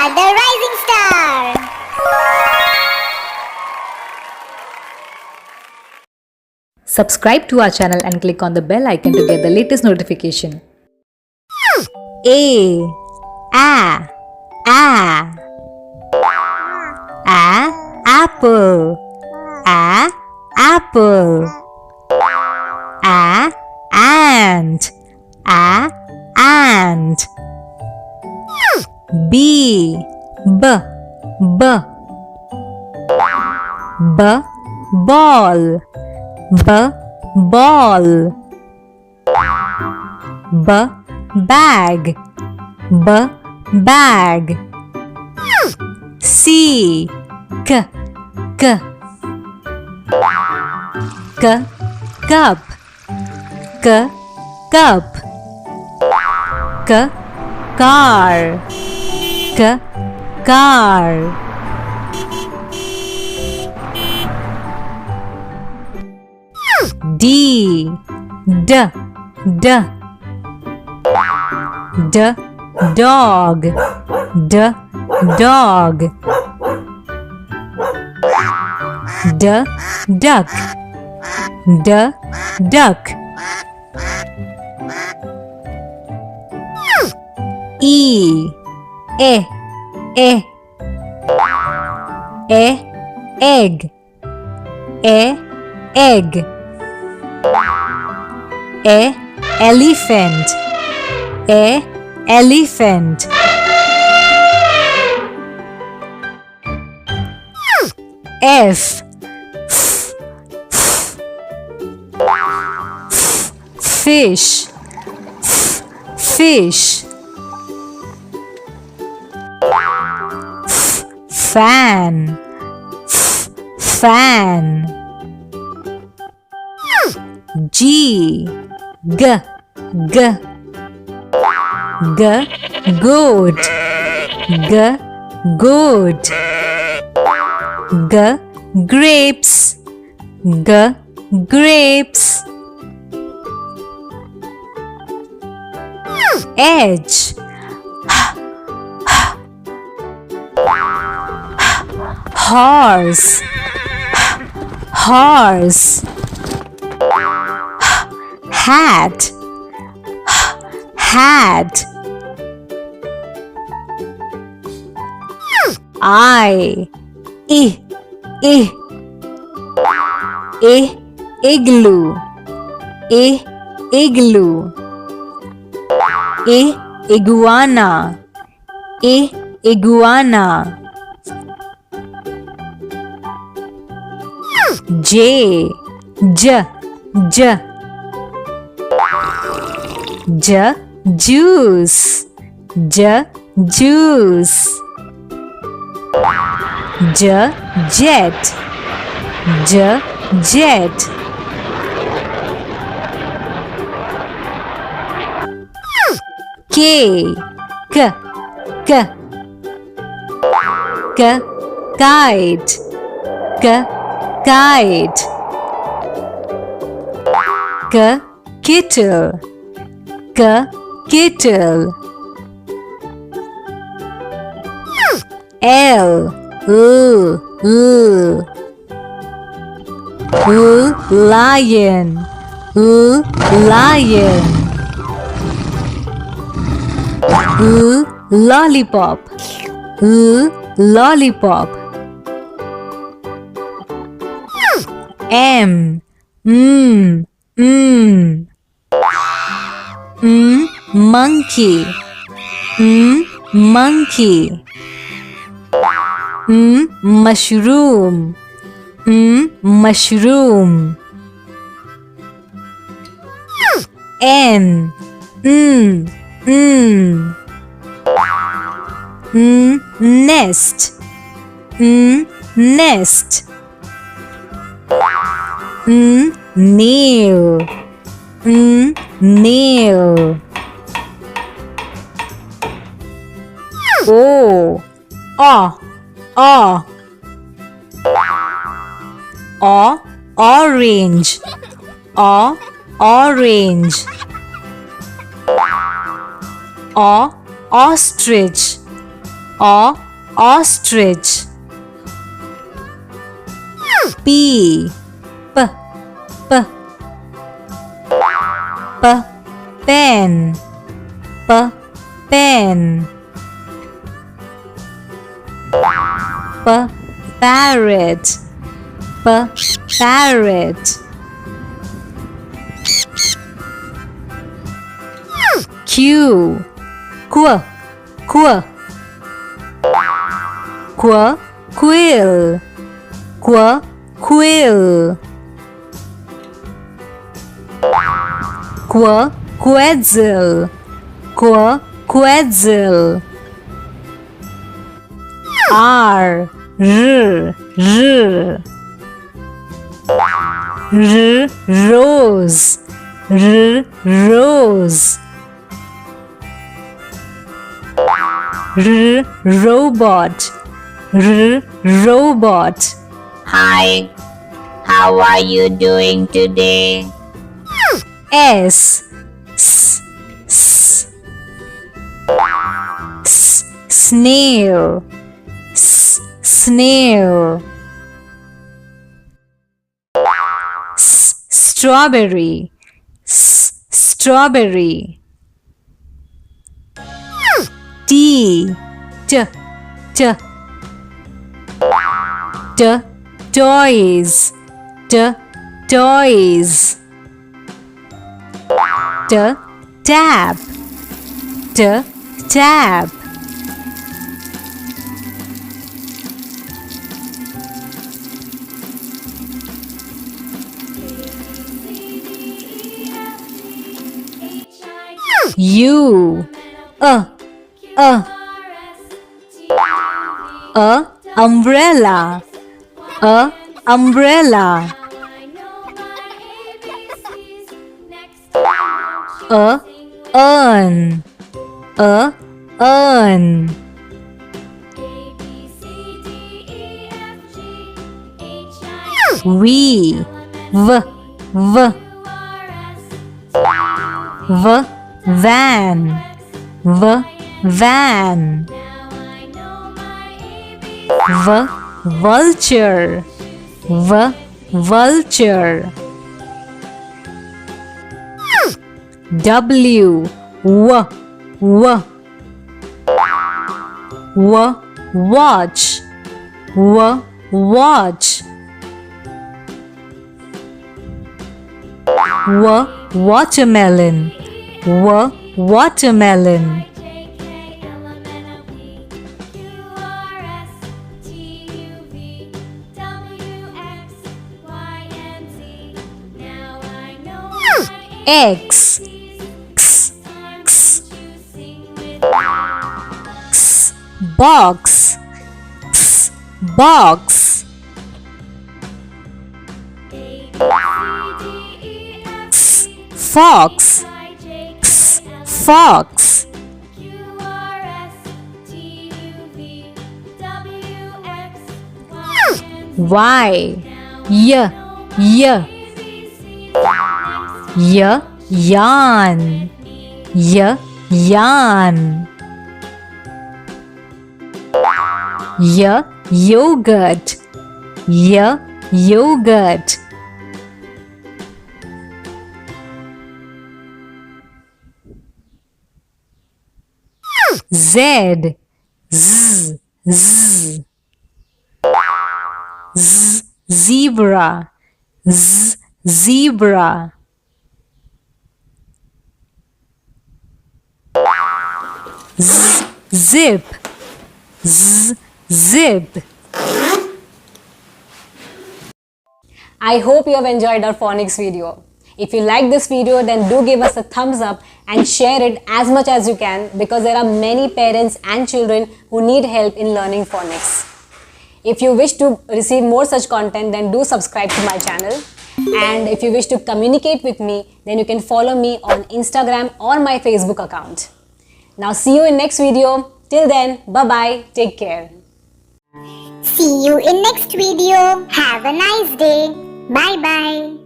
are the rising star. Subscribe to our channel and click on the bell icon to get the latest notification. A apple. Apple. Ant. Ant. B ball. Ball. Bag. Bag. C cup. Cup. Car. Car. D dog. Dog. Duck. Duck. E egg. Egg. Elephant. Elephant. F fish. Fish. Fan. Fan. G goat. Goat. Grapes. Grapes. H horse. Horse. Hat. Hat. Igloo. Igloo. Iguana. Iguana. J juice. Juice. Jet. Jet. K kite. Kite. Kettle. Kettle. L lion. Lion. Lollipop. Lollipop. M monkey. Monkey. Mushroom. Mushroom. N nest. Nest. Nail. Nail. O orange. Orange. Ostrich. Ostrich. P. Pen. Pen. Parrot. Parrot. Q. Quill. Quill. Quetzal. Quetzal. R. Rose. Rose. Robot. Robot. Hi, how are you doing today? S. Snail. Snail. Strawberry. Strawberry. T. Toys. Toys. Tap. Tap. U. Umbrella. Umbrella. Urn. Urn. V. Van. Van. Vulture. Vulture. W. Watch. Watch. Watermelon. Watermelon. X. Box. Box. Fox. Fox. Y. Yarn. Yarn. Yogurt. Yogurt. Z. Zebra. Zebra. Zip. Zip. I hope you have enjoyed our phonics video. If you like this video, then do give us a thumbs up and share it as much as you can, because there are many parents and children who need help in learning phonics. If you wish to receive more such content, then do subscribe to my channel. And if you wish to communicate with me, then you can follow me on Instagram or my Facebook account. Now see you in next video. Till then, bye-bye. Take care. See you in next video. Have a nice day. Bye-bye.